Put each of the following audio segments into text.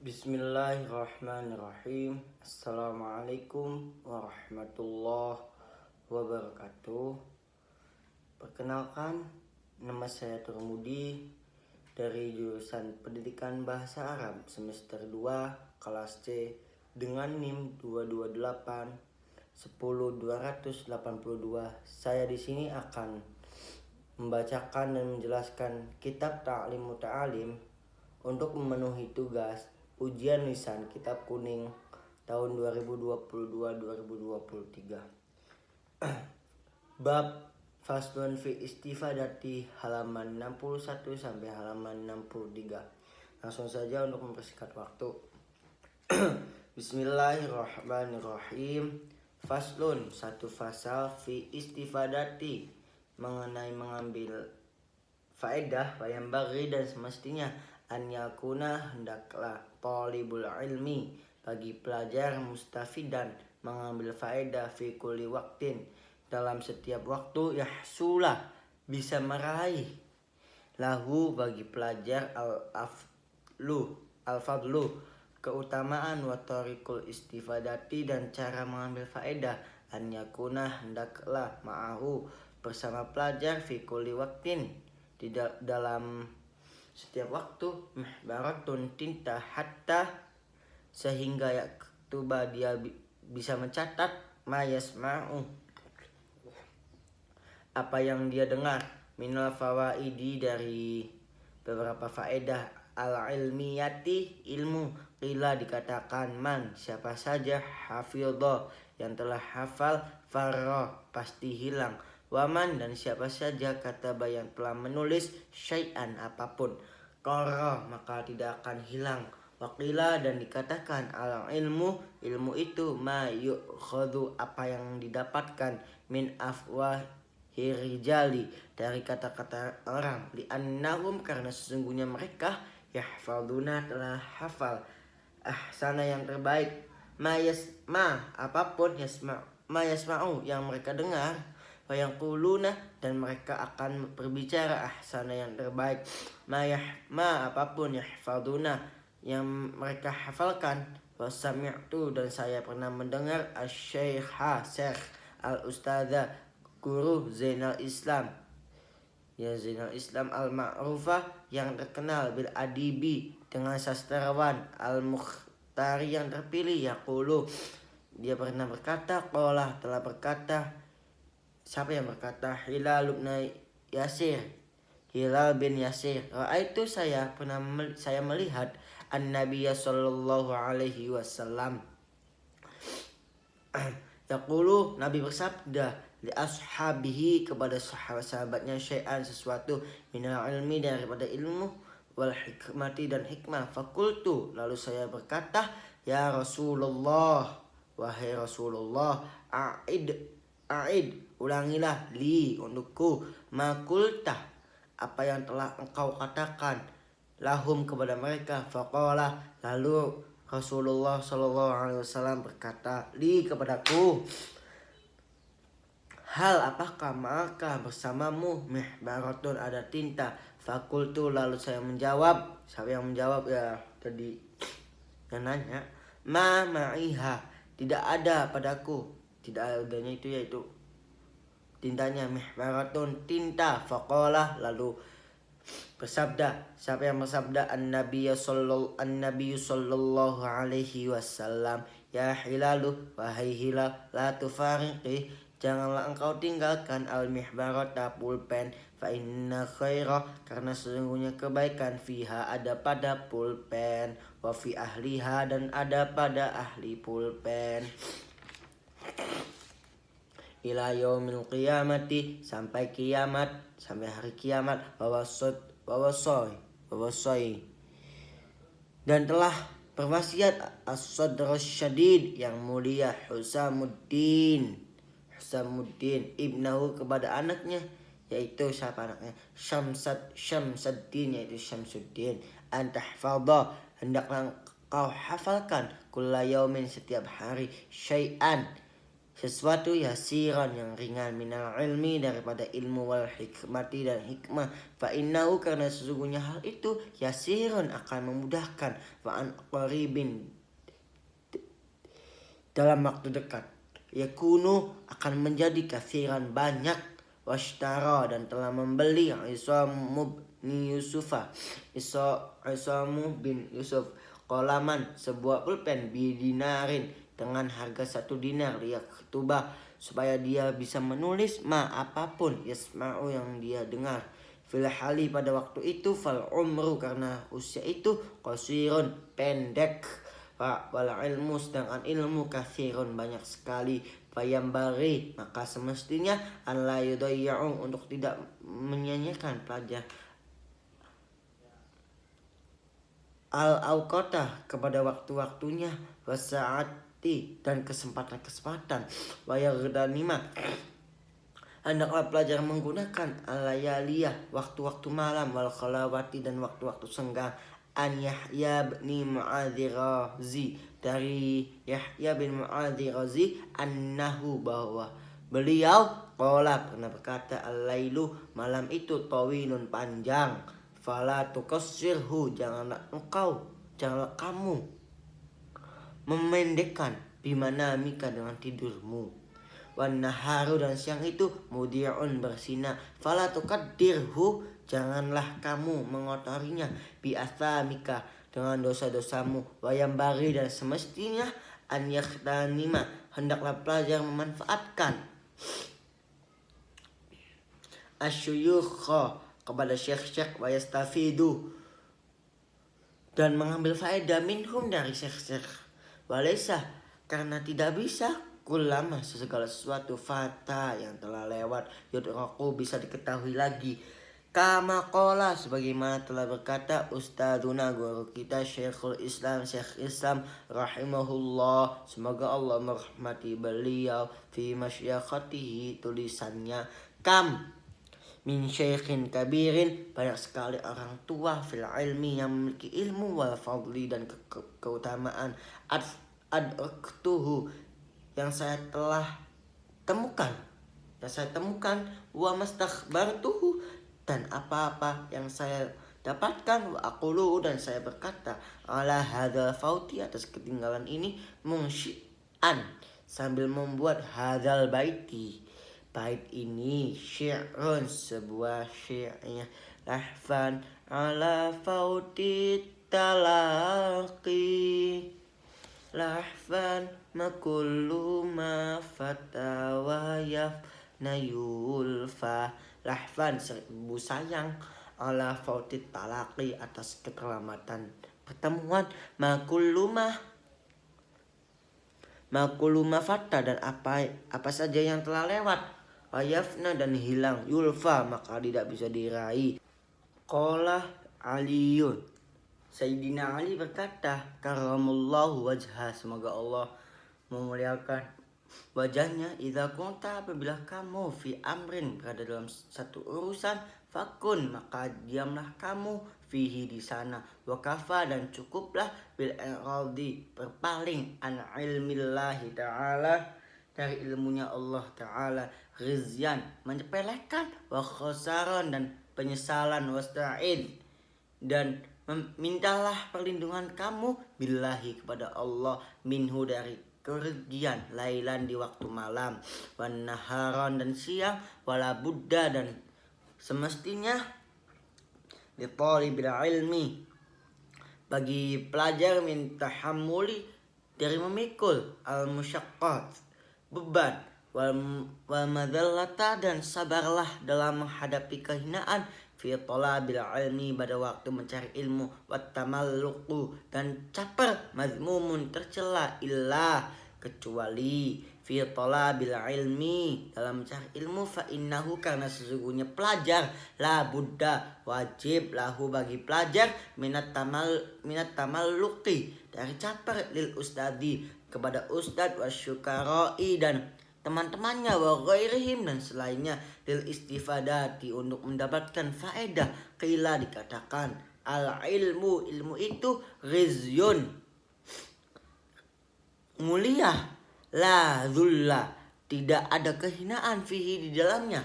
Bismillahirrahmanirrahim. Assalamualaikum warahmatullahi wabarakatuh. Perkenalkan, nama saya Turmudi dari jurusan Pendidikan Bahasa Arab semester 2 kelas C dengan NIM 228 10282. Saya di sini akan membacakan dan menjelaskan kitab Ta'lim Muta'alim untuk memenuhi tugas ujian lisan kitab kuning tahun 2022-2023. Bab Faslun fi istifadati halaman 61 sampai halaman 63. Langsung saja untuk mempersingkat waktu. Bismillahirrahmanirrahim. Faslun, satu fasal fi istifadati, mengenai mengambil faedah yang bagi dan semestinya an yakuna, hendaklah talibul ilmi, bagi pelajar, mustafidan, mengambil faedah fi kulli waktin, dalam setiap waktu, yahsula, bisa meraih, lahu, bagi pelajar, al-fadlu, keutamaan, wa tariqul istifadati, dan cara mengambil faedah, an yakuna, hendaklah ma'ahu, bersama pelajar, fi kulli waktin, di dalam setiap waktu, mihbaratun, tinta, hatta, sehingga yaktuba, dia bisa mencatat, ma yasma'u, apa yang dia dengar, minal fawaidi, dari beberapa faedah, al-ilmiyati, ilmu, qila, dikatakan, man, siapa saja, hafidho, yang telah hafal, farra, pasti hilang, waman, dan siapa saja, kataba, yang telah menulis, syai'an, apapun, qara, maka tidak akan hilang, waqila, dan dikatakan, al ilmu, ilmu itu, ma yu'khadhu, apa yang didapatkan, min afwahirijali, dari kata-kata orang, li'annahum, karena sesungguhnya mereka, yahfaduna, telah hafal, ahsana, yang terbaik, apapun, yasma'u, yang mereka dengar, wayaquluna, dan mereka akan berbicara, ahsana, yang terbaik, apapun, yahfaduna, yang mereka hafalkan, wasami'tu, dan saya pernah mendengar, asy-syaikha, syekh, al-ustadzah, guru, Zainal Islam, ya Zainal Islam al-ma'rufah, yang terkenal, bil adibi, dengan sastrawan, al-mukhtari, yang terpilih, yaqulu, dia pernah berkata, qala, telah berkata, siapa yang berkata, Hilal bin Yasir, Hilal bin Yasir, itu saya melihat an-Nabiy sallallahu alaihi wasallam yaqulu, Nabi bersabda, li ashabihi, kepada sahabat-sahabatnya, syai'an, sesuatu, minal ilmi, daripada ilmu, wal hikmati, dan hikmah, fakultu, lalu saya berkata, ya Rasulullah, wahai Rasulullah, a'id, ulangilah, li, untukku, makultah, apa yang telah engkau katakan, lahum, kepada mereka, faqala, lalu Rasulullah sallallahu alaihi wasallam berkata, li, kepadaku, hal, apakah, maka bersamamu, mihbaratun, ada tinta, fakultu, lalu saya menjawab, siapa yang menjawab, ya tadi yang nanya, ma'iha, tidak ada padaku, tidak adanya itu yaitu tintanya, mihbaratun, tinta, faqala, lalu bersabda, siapa yang bersabda, an-Nabiy sallallahu alaihi wasallam, ya Hilalu, wahai Hilal, la tufariqi, janganlah engkau tinggalkan, al-mihbarata, pulpen, fa inna khaira, karena sesungguhnya kebaikan, fiha, ada pada pulpen, wa fi ahliha, dan ada pada ahli pulpen, ila yaumil qiyamati, sampai kiamat, sampai hari kiamat, wawasoi, dan telah berwasiat as-sadrus syadid, yang mulia, Husamuddin ibnahu, kepada anaknya, yaitu siapa anaknya, Syamsuddin, yaitu Syamsuddin, antahfadha, hendaklah kau hafalkan, kulla yaumin, setiap hari, syai'an, sesuatu yasiran yang ringan minal ilmi daripada ilmu wal hikmati dan hikmah, fa innahu karena sesungguhnya hal itu yasirun akan memudahkan, wa an qaribin dalam waktu dekat, yakunu akan menjadi kasiran banyak, washtara dan telah membeli Isamu bin Yusufa Isamu bin Yusuf kolaman sebuah pulpen bidinarin dengan harga 1 dinar liyaktuba supaya dia bisa menulis apapun yasma'u yang dia dengar fil hali pada waktu itu, fal umru karena usia itu qasirun pendek, wal ilmu sedangkan ilmu katsirun banyak sekali, fayambari maka semestinya an la yudayya'u untuk tidak menyanyiakan pelajar al-awqata kepada waktu-waktunya, wasaati dan kesempatan-kesempatan, wayagdanima hendaklah pelajar menggunakan alayaliyah waktu-waktu malam, wal khalawati dan waktu-waktu senggang, an Yahya bin Mu'adzi Razi dari Yahya bin Mu'adzi Razi annahu bahwa beliau qala pernah berkata, al-lailu malam itu tawilun panjang, fala tukassirhu janganlah kamu memendekkan bimana mika dengan tidurmu, wan naharu dan siang itu mudi'un bersinar, fala tukaddirhu janganlah kamu mengotorinya, bi athamika dengan dosa-dosamu, wayambari dan semestinya an yakhtanima hendaklah pelajar memanfaatkan asyuyukha kepada syekh-syekh, wa yastafidu dan mengambil faedah minhum dari syekh-syekh, walaysa karena tidak bisa kulama segala sesuatu fata yang telah lewat yudraku bisa diketahui lagi, kama qala sebagaimana telah berkata ustadzuna guru kita Syekhul Islam Syekh Islam rahimahullah semoga Allah merahmati beliau, fi masyakhatihi tulisannya, kam min syekhin kabirin banyak sekali orang tua fil ilmi yang memiliki ilmu wal fadli dan keutamaan, adraktuhu yang saya temukan wa mastakhbartuhu dan apa-apa yang saya dapatkan, wa aqulu dan saya berkata ala hadzal fauti atas ketinggalan ini, munsyi'an sambil membuat hadzal baiti bait ini, syi'run sebuah syi'nya, lahfan ala fauti talaqi, lahfan makullu ma fatawa yafna yulfa, lahfan seribu sayang ala fauti talaqi atas keterlambatan pertemuan, makullu ma fata dan apa saja yang telah lewat, wayafna dan hilang, yulfa maka tidak bisa diraih. Qala Aliyun Sayyidina Ali berkata, karamallahu wajha semoga Allah memuliakan wajahnya, idza kunta apabila kamu fi amrin berada dalam satu urusan, fakun maka diamlah kamu fihi di sana, wakafa dan cukuplah bil iradi berpaling an ilmillahi ta'ala dari ilmunya Allah Ta'ala, rizyan menyepelekan, wa khosaron dan penyesalan, wasta'id dan mintalah perlindungan kamu billahi kepada Allah, minhu dari kerugian, lailan di waktu malam, wan naharon dan siang, wala buddha dan semestinya li talibil ilmi bagi pelajar min tahammuli dari memikul al musyaqqat beban, wal madallata dan sabarlah dalam menghadapi kehinaan, fi talabil ilmi pada waktu mencari ilmu, wat tamalluqu dan caper, mazmumun tercela, illa kecuali fi talabil ilmi dalam mencari ilmu, fa innahu karena sesungguhnya pelajar la buddha wajib lahu bagi pelajar minat tamalluqi dari caper, lil ustadi kepada ustadz, wasyukarai dan teman-temannya, wa ghairihim dan selainnya, lil istifadati untuk mendapatkan faedah, qila dikatakan al ilmu itu rizyun mulia, la dhulla tidak ada kehinaan fihi di dalamnya.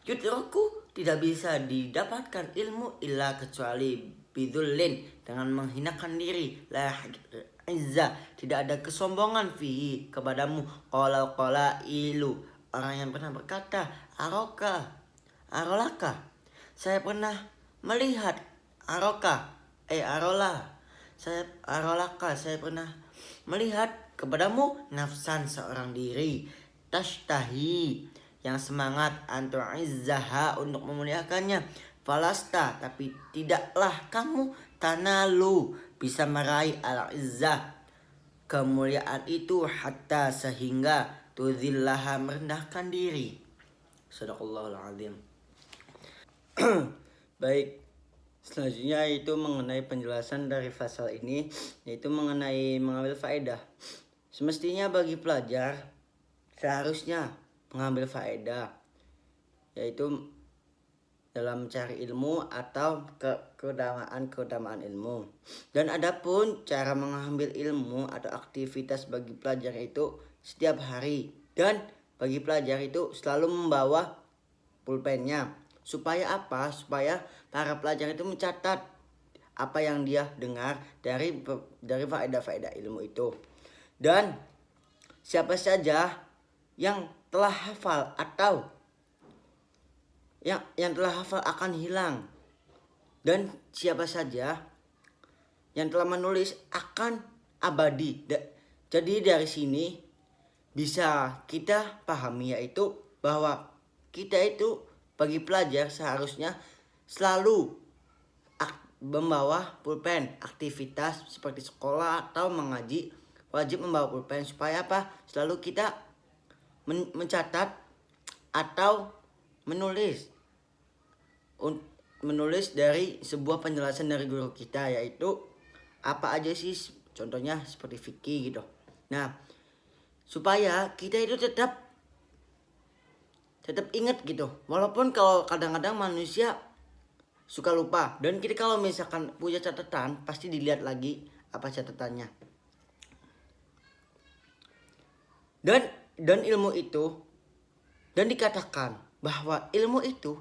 Yudraku, tidak bisa didapatkan ilmu illa kecuali bidzullin, dengan menghinakan diri. La izza, tidak ada kesombongan fihi kepadamu. Qala ilu, orang yang pernah berkata, arolaka, saya pernah melihat. Arolaka, saya pernah melihat kepadamu nafsan, seorang diri, tashtahi, yang semangat, antu'izzaha, untuk memuliakannya, falasta, tapi tidaklah kamu, tanalu, bisa meraih al-izzah, kemuliaan itu, hatta, sehingga, tuzillaha, merendahkan diri. Sadaqallahul azim. Baik, selanjutnya itu mengenai penjelasan dari pasal ini, yaitu mengenai mengambil faedah. Semestinya bagi pelajar seharusnya mengambil faedah, yaitu dalam mencari ilmu atau keutamaan ilmu. Dan adapun cara mengambil ilmu atau aktivitas bagi pelajar itu setiap hari, dan bagi pelajar itu selalu membawa pulpennya. Supaya apa? Supaya para pelajar itu mencatat apa yang dia dengar dari faedah-faedah ilmu itu. Dan siapa saja yang telah hafal atau yang telah hafal akan hilang, dan siapa saja yang telah menulis akan abadi. Jadi dari sini bisa kita pahami, yaitu bahwa kita itu bagi pelajar seharusnya selalu membawa pulpen. Aktivitas seperti sekolah atau mengaji wajib membawa pulpen, supaya apa? Selalu kita mencatat atau menulis dari sebuah penjelasan dari guru kita, yaitu apa aja sih, contohnya seperti fikih gitu. Nah, supaya kita itu tetap ingat gitu, walaupun kalau kadang-kadang manusia suka lupa, dan kita kalau misalkan punya catatan pasti dilihat lagi apa catatannya. Dan ilmu itu, dan dikatakan bahwa ilmu itu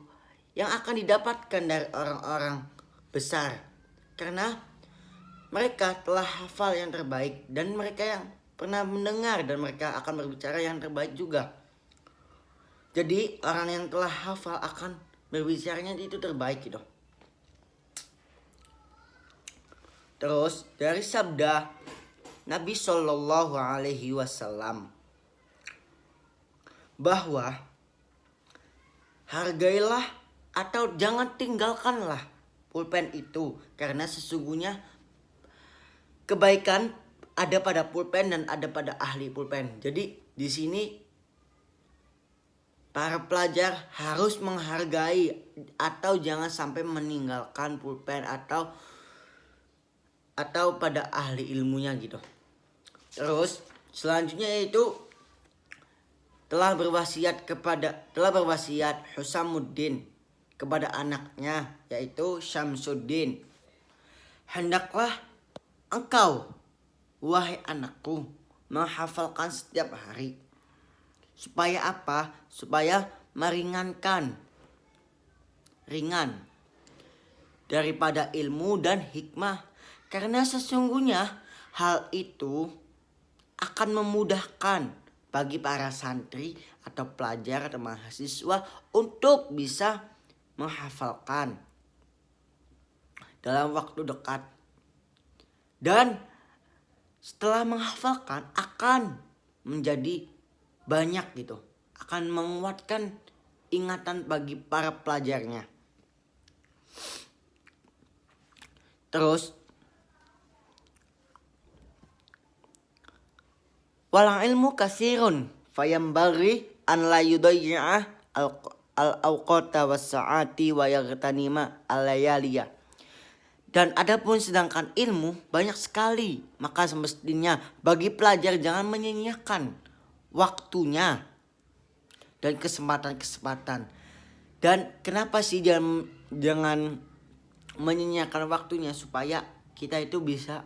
yang akan didapatkan dari orang-orang besar, karena mereka telah hafal yang terbaik, dan mereka yang pernah mendengar, dan mereka akan berbicara yang terbaik juga. Jadi orang yang telah hafal akan berbicaranya itu terbaik gitu. Terus dari sabda Nabi Shallallahu Alaihi Wasallam bahwa hargailah atau jangan tinggalkanlah pulpen itu, karena sesungguhnya kebaikan ada pada pulpen dan ada pada ahli pulpen. Jadi di sini para pelajar harus menghargai atau jangan sampai meninggalkan pulpen atau pada ahli ilmunya gitu. Terus selanjutnya yaitu telah berwasiat Husamuddin kepada anaknya, yaitu Syamsuddin, hendaklah engkau, wahai anakku, menghafalkan setiap hari. Supaya apa? Supaya ringan daripada ilmu dan hikmah. Karena sesungguhnya hal itu akan memudahkan bagi para santri atau pelajar atau mahasiswa untuk bisa menghafalkan dalam waktu dekat. Dan setelah menghafalkan akan menjadi banyak gitu, akan menguatkan ingatan bagi para pelajarnya. Terus walang ilmu kasirun fayambaghi an la yudayyi'a al-awqata was-sa'ati wa yaghtanima al-layaliya. Dan adapun sedangkan ilmu banyak sekali, maka semestinya bagi pelajar jangan menyia-nyiakan waktunya dan kesempatan-kesempatan. Dan kenapa sih jangan menyia-nyiakan waktunya? Supaya kita itu bisa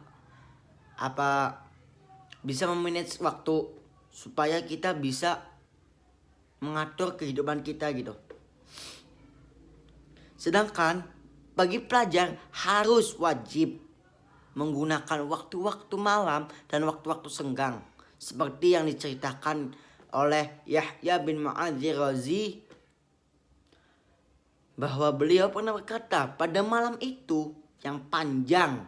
memanage waktu, supaya kita bisa mengatur kehidupan kita gitu. Sedangkan bagi pelajar harus wajib menggunakan waktu-waktu malam dan waktu-waktu senggang seperti yang diceritakan oleh Yahya bin Mu'adz Razi bahwa beliau pernah berkata, pada malam itu yang panjang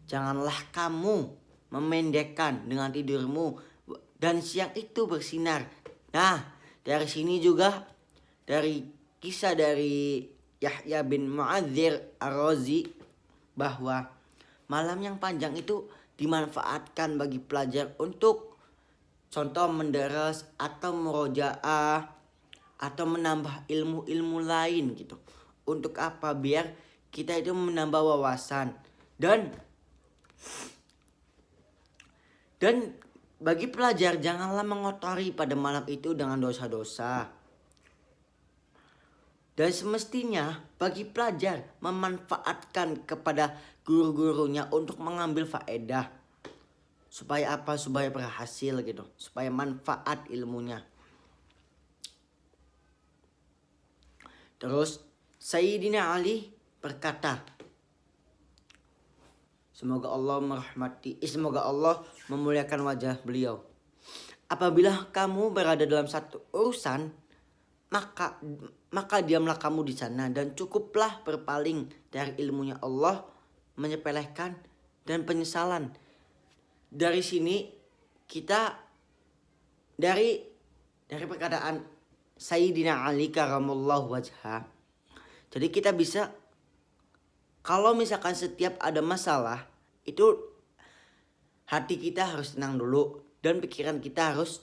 janganlah kamu memendekkan dengan tidurmu dan siang itu bersinar. Nah, dari sini juga dari kisah dari Yahya bin Mu'adz Ar-Razi bahwa malam yang panjang itu dimanfaatkan bagi pelajar untuk contoh menderes atau murojaah atau menambah ilmu-ilmu lain gitu. Untuk apa? Biar kita itu menambah wawasan dan bagi pelajar janganlah mengotori pada malam itu dengan dosa-dosa. Dan semestinya bagi pelajar memanfaatkan kepada guru-gurunya untuk mengambil faedah. Supaya apa? Supaya berhasil gitu. Supaya manfaat ilmunya. Terus Sayyidina Ali berkata, semoga Allah memuliakan wajah beliau. Apabila kamu berada dalam satu urusan, maka diamlah kamu di sana dan cukuplah berpaling dari ilmunya Allah, menyepelekan dan penyesalan. Dari sini kita dari perkataan Sayyidina Ali karamallahu wajhah. Jadi kita bisa, kalau misalkan setiap ada masalah itu hati kita harus tenang dulu dan pikiran kita harus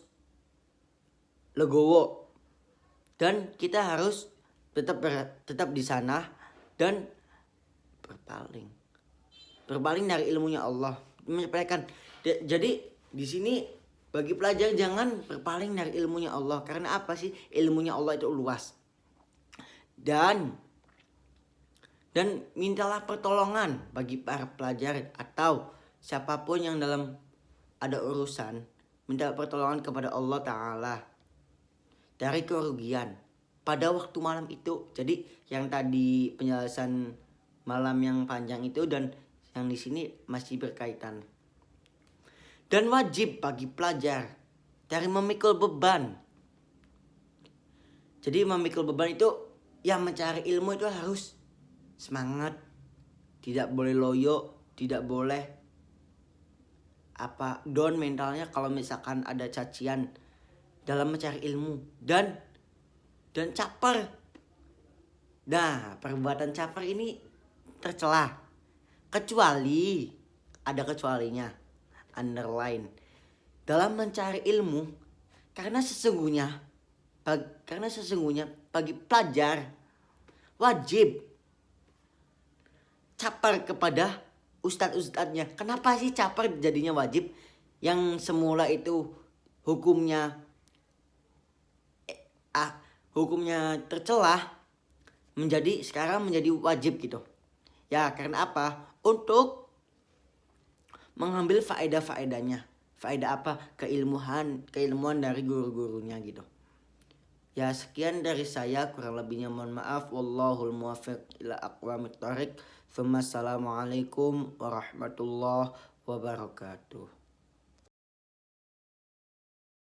legowo. Dan kita harus tetap di sana dan berpaling dari ilmunya Allah, menyepelekan. Jadi di sini bagi pelajar jangan berpaling dari ilmunya Allah. Karena apa sih? Ilmunya Allah itu luas. Dan mintalah pertolongan bagi para pelajar atau siapapun yang dalam ada urusan, minta pertolongan kepada Allah Ta'ala dari kerugian pada waktu malam itu. Jadi yang tadi penjelasan malam yang panjang itu dan yang di sini masih berkaitan. Dan wajib bagi pelajar dari memikul beban. Jadi memikul beban itu yang mencari ilmu itu harus semangat, tidak boleh loyo, tidak boleh down mentalnya kalau misalkan ada cacian dalam mencari ilmu dan caper. Nah, perbuatan caper ini tercela kecuali ada kecualinya, underline, dalam mencari ilmu, karena sesungguhnya bagi pelajar wajib caper kepada ustadz-ustadznya. Kenapa sih caper jadinya wajib? Yang semula itu hukumnya tercelah sekarang menjadi wajib gitu. Ya, karena apa? Untuk mengambil faedah-faedahnya. Faedah apa? Keilmuan dari guru-gurunya gitu. Ya, sekian dari saya, kurang lebihnya mohon maaf. Wallahul muwaffiq ila aqwamit thoriq. Assalamualaikum warahmatullahi wabarakatuh.